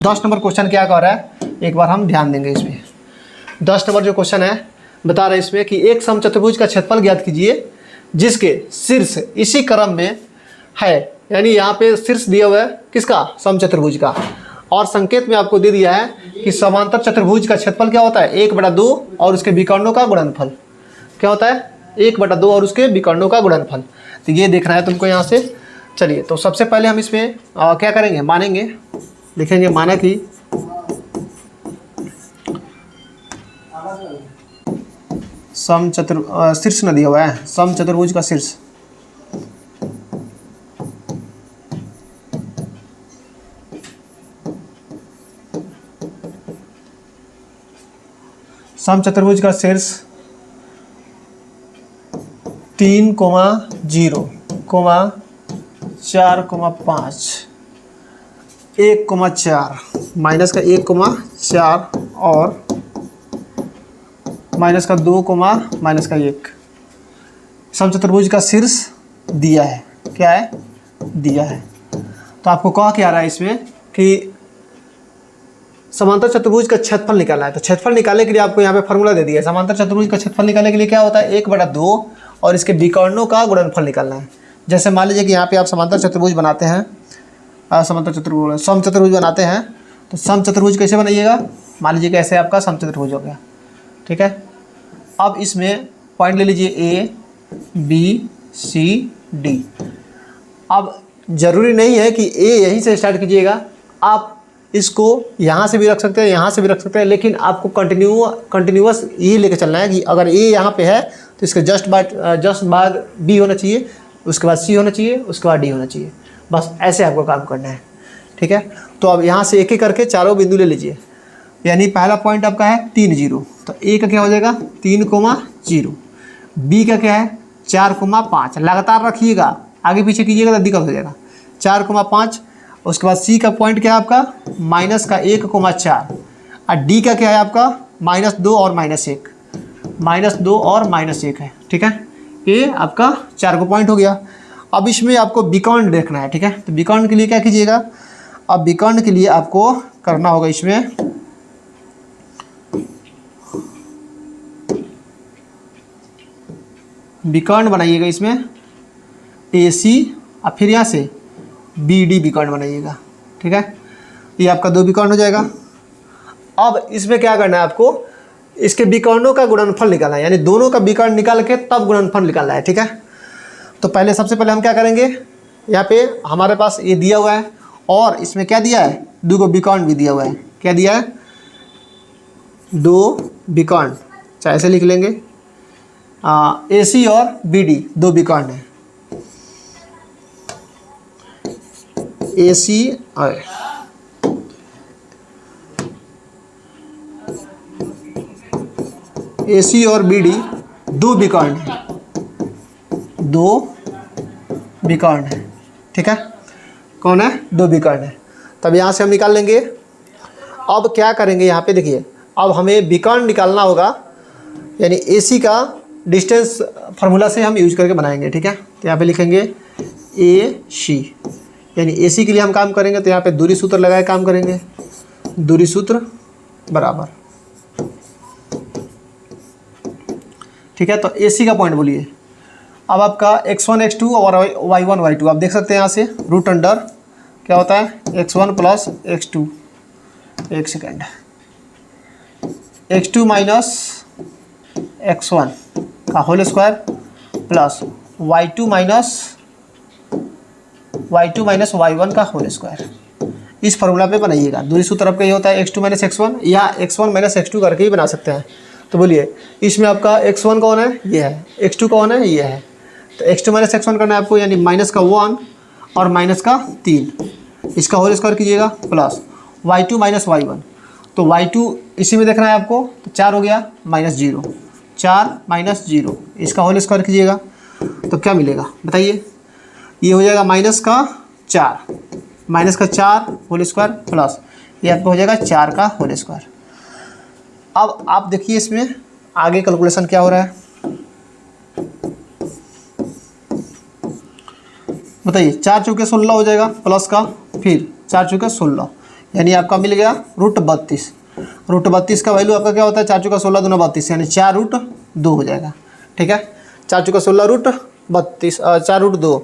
10 number question क्या कह रहा है, एक बार हम ध्यान देंगे इसमें। 10 नंबर जो क्वेश्चन है बता रहा है इसमें कि एक समचतुर्भुज का क्षेत्रफल ज्ञात कीजिए जिसके शीर्ष इसी क्रम में है, यानी यहाँ पे शीर्ष दिया हुआ है किसका, समचतुर्भुज का, और संकेत में आपको दे दिया है कि समांतर चतुर्भुज का क्षेत्रफल क्या होता है 1/2 और उसके विकर्णों का गुणनफल क्या होता है 1/2 और उसके विकर्णों का गुणनफल। तो ये देखना है तुमको यहाँ से। चलिए तो सबसे पहले हम इसमें क्या करेंगे, मानेंगे, लिखेंगे माना कि शीर्ष न दिया हुआ है, समचतुर्भुज का शीर्ष समचतुर्भुज का शीर्ष 3, 0, 4,5, 1,4 माइनस का 1,4 और माइनस का 2, माइनस का 1 समचतुर्भुज का शीर्ष दिया है। क्या है, दिया है। तो आपको कहा क्या आ रहा है इसमें कि समांतर चतुर्भुज का क्षेत्रफल निकालना है। तो क्षेत्रफल निकालने के लिए आपको यहाँ पे फॉर्मूला दे दिया है। समांतर चतुर्भुज का क्षेत्रफल निकालने के लिए क्या होता है 1/2 और इसके विकर्णों का गुणनफल निकालना है। जैसे मान लीजिए कि यहाँ पे आप समांतर चतुर्भुज बनाते हैं, समचतुर्भुज बनाते हैं, तो समचतुर्भुज कैसे बनाइएगा, मान लीजिए कि ऐसे आपका समचतुर्भुज हो गया, ठीक है। अब इसमें पॉइंट ले लीजिए A, B, C, D। अब जरूरी नहीं है कि A यहीं से स्टार्ट कीजिएगा, आप इसको यहाँ से भी रख सकते हैं, यहाँ से भी रख सकते हैं, लेकिन आपको कंटिन्यूअस ये लेके चलना है कि अगर A यहाँ पे है तो इसके जस्ट बाद B होना चाहिए, उसके बाद C होना चाहिए, उसके बाद D होना चाहिए। बस ऐसे आपको काम करना है, ठीक है। तो अब यहाँ से एक एक करके चारों बिंदु ले लीजिए। यानी पहला पॉइंट आपका है 3, 0, तो A का क्या हो जाएगा 3, 0, B का क्या है 4, 5, लगातार रखिएगा, आगे पीछे कीजिएगा तो दिक्कत हो जाएगा, 4, 5। उसके बाद C का पॉइंट क्या है आपका माइनस का 1, 4, और D का क्या है आपका -2 और -1, -2 और -1 है, ठीक है। ये आपका 4 को पॉइंट हो गया। अब इसमें आपको विकर्ण देखना है, ठीक है। तो विकर्ण के लिए क्या कीजिएगा, अब विकर्ण के लिए आपको करना होगा इसमें विकर्ण बनाइएगा, इसमें AC और फिर यहाँ से BD विकर्ण बनाइएगा, ठीक है। ये आपका 2 विकर्ण हो जाएगा। अब इसमें क्या करना है आपको, इसके विकर्णों का गुणनफल निकालना है, यानी दोनों का विकर्ण निकाल के तब गुणनफल निकालना है, ठीक है। तो पहले सबसे पहले हम क्या करेंगे, यहाँ पे हमारे पास ये दिया हुआ है और इसमें क्या दिया है 2 विकर्ण भी दिया हुआ है। क्या दिया है 2 विकर्ण, चाहे ऐसे लिख लेंगे, AC और BD 2 विकर्ण है, AC और BD 2 विकर्ण है, 2 विकर्ण है, ठीक है। कौन है 2 विकर्ण है। तब यहाँ से हम निकाल लेंगे। अब क्या करेंगे, यहाँ पे देखिए, अब हमें विकर्ण निकालना होगा, यानी AC का डिस्टेंस फार्मूला से हम यूज करके बनाएंगे, ठीक है। तो यहाँ पे लिखेंगे AC, यानी AC के लिए हम काम करेंगे तो यहाँ पे दूरी सूत्र लगाए काम करेंगे, दूरी सूत्र बराबर, ठीक है। तो AC का पॉइंट बोलिए। अब आपका x1, x2 और y1, y2 आप देख सकते हैं यहाँ से रूट अंडर क्या होता है x1 प्लस x2, एक सेकेंड, x2 माइनस x1 का whole square plus y2 minus y1 का होल स्क्वायर। इस फॉर्मूला पे बनाइएगा। दूरी सूत्र आपका ये होता है x2 माइनस x1 या x1 माइनस x2 करके ही बना सकते हैं। तो बोलिए इसमें आपका x1 कौन है, ये है, x2 कौन है, ये है। तो x2 माइनस x1 करना है आपको, यानी माइनस का 1 और माइनस का 3, इसका होल स्क्वायर कीजिएगा प्लस y2 माइनस y1। तो y2 इसी में देखना है आपको, तो 4 हो गया माइनस 0, 4 माइनस 0, इसका होल स्क्वायर कीजिएगा तो क्या मिलेगा बताइए। ये हो जाएगा माइनस का 4 होल स्क्वायर प्लस ये आपका हो जाएगा 4 का होल स्क्वायर। अब आप देखिए इसमें आगे कैलकुलेशन क्या हो रहा है बताइए। 4 चौके 16 हो जाएगा प्लस का, फिर 4 चौके 16, यानी आपका मिल गया √32। √32 का वैल्यू आपका क्या होता है, 4 चौका 16 दूना 32, यानी 4√2 हो जाएगा। ठीक है, 4 चौका 16 √32, 4√2।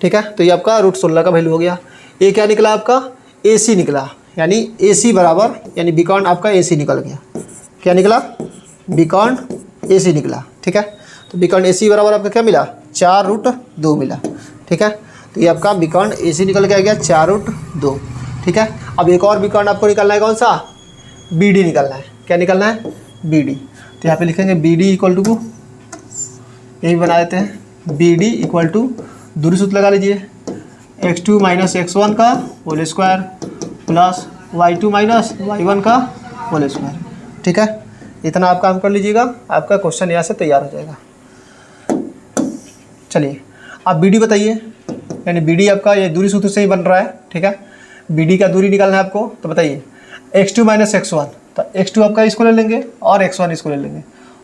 ठीक है, तो ये आपका √16 का वैल्यू हो गया। ये क्या निकला आपका, AC निकला, यानी AC बराबर, यानी बीकॉन आपका AC निकल गया। क्या निकला, बीकॉन AC निकला। ठीक है, तो बीकॉन AC बराबर आपका क्या मिला, 4√2 मिला। ठीक है, तो ये आपका बीकॉन AC निकल के आ गया 4√2। ठीक है, अब एक और बीकॉन आपको निकालना है, कौन सा, BD निकालना है। क्या निकालना है, BD। तो यहाँ पे लिखेंगे BD इक्वल टू, यही बना देते हैं, BD इक्वल टू, दूरी सूत्र लगा लीजिए, x2 माइनस x1 का whole square plus y2 minus y1 का होल स्क्वायर। ठीक है, इतना आप काम कर लीजिएगा, आपका क्वेश्चन यहाँ से तैयार हो जाएगा। चलिए आप BD बताइए, यानी BD आपका ये दूरी सूत्र से ही बन रहा है। ठीक है, BD का दूरी निकालना है आपको, तो बताइए x2 माइनस x1, तो x2 आपका इसको ले लेंगे और x1 इसको ले लेंगे,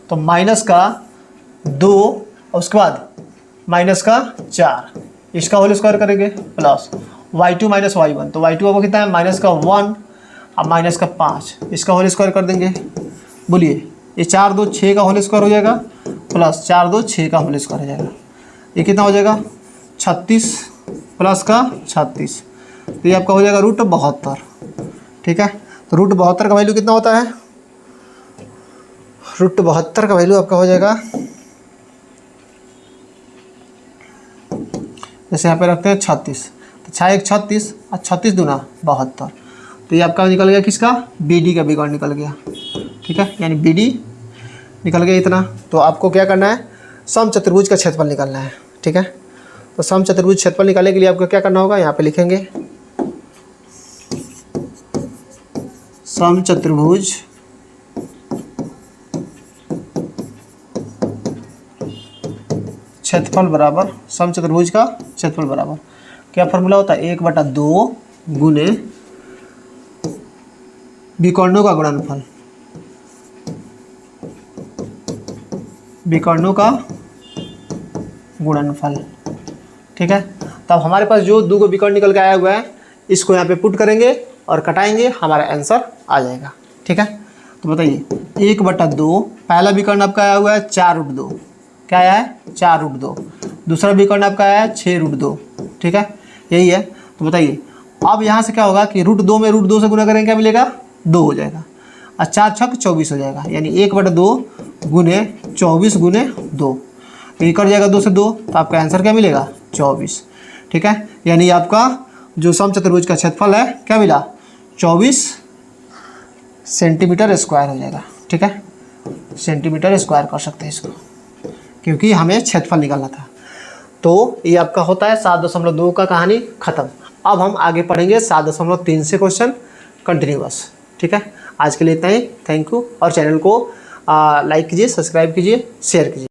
तो माइनस का 2 और उसके बाद माइनस का 4, इसका होल स्क्वायर करेंगे प्लस y2 माइनस y1, तो y2 आपको कितना है, माइनस का 1 और माइनस का 5, इसका होल स्क्वायर कर देंगे। बोलिए, ये 4 2 6 का होल स्क्वायर हो जाएगा प्लस 4 2 6 का होल स्क्वायर हो जाएगा, ये कितना हो जाएगा, 36 प्लस का 36, तो ये आपका हो जाएगा √72। ठीक है, तो √72 का वैल्यू कितना होता है, √72 का वैल्यू आपका हो जाएगा, जैसे यहाँ पे रखते हैं 36, तो 6 1 36 और 36 दूना 72, तो ये आपका निकल गया किसका, BD का बीकॉन निकल गया। ठीक है, यानी BD निकल गया इतना। तो आपको क्या करना है, समचतुर्भुज का क्षेत्रफल निकालना है। ठीक है, तो समचतुर्भुज क्षेत्रफल निकालने के लिए आपको क्या करना होगा, यहाँ पे लिखेंगे समचतुर्भुज क्षेत्रफल बराबर, समचतुर्भुज का क्षेत्रफल बराबर क्या फॉर्मूला होता है, 1/2 गुने विकर्णों का गुणनफल, विकर्णों का गुणनफल। ठीक है, तब हमारे पास जो 2 विकर्ण निकल के आया हुआ है, इसको यहाँ पे पुट करेंगे और कटाएंगे, हमारा आंसर आ जाएगा। ठीक है, तो बताइए 1/2, पहला विकर्ण आपका आया हुआ है 4√2, क्या आया है, 4√2, दूसरा विकर्ण आपका आया है 6√2। ठीक है, यही है। तो बताइए अब यहाँ से क्या होगा कि √2 में √2 से गुना करेंगे, क्या मिलेगा, 2 हो जाएगा, और 4 छक 24 हो जाएगा, यानी 1/2 गुने 24 गुने 2, ये कट जाएगा 2 से 2, तो आपका आंसर क्या मिलेगा, 24। ठीक है, यानी आपका जो समचतुर्भुज का क्षेत्रफल है क्या मिला, 24 सेंटीमीटर स्क्वायर हो जाएगा। ठीक है, सेंटीमीटर स्क्वायर कर सकते हैं इसको, क्योंकि हमें क्षेत्रफल निकालना था। तो ये आपका होता है 7.2 का कहानी खत्म। अब हम आगे पढ़ेंगे 7.3 से क्वेश्चन कंटिन्यूअस। ठीक है, आज के लिए इतना ही, थैंक यू। और चैनल को लाइक कीजिए, सब्सक्राइब कीजिए, शेयर कीजिए।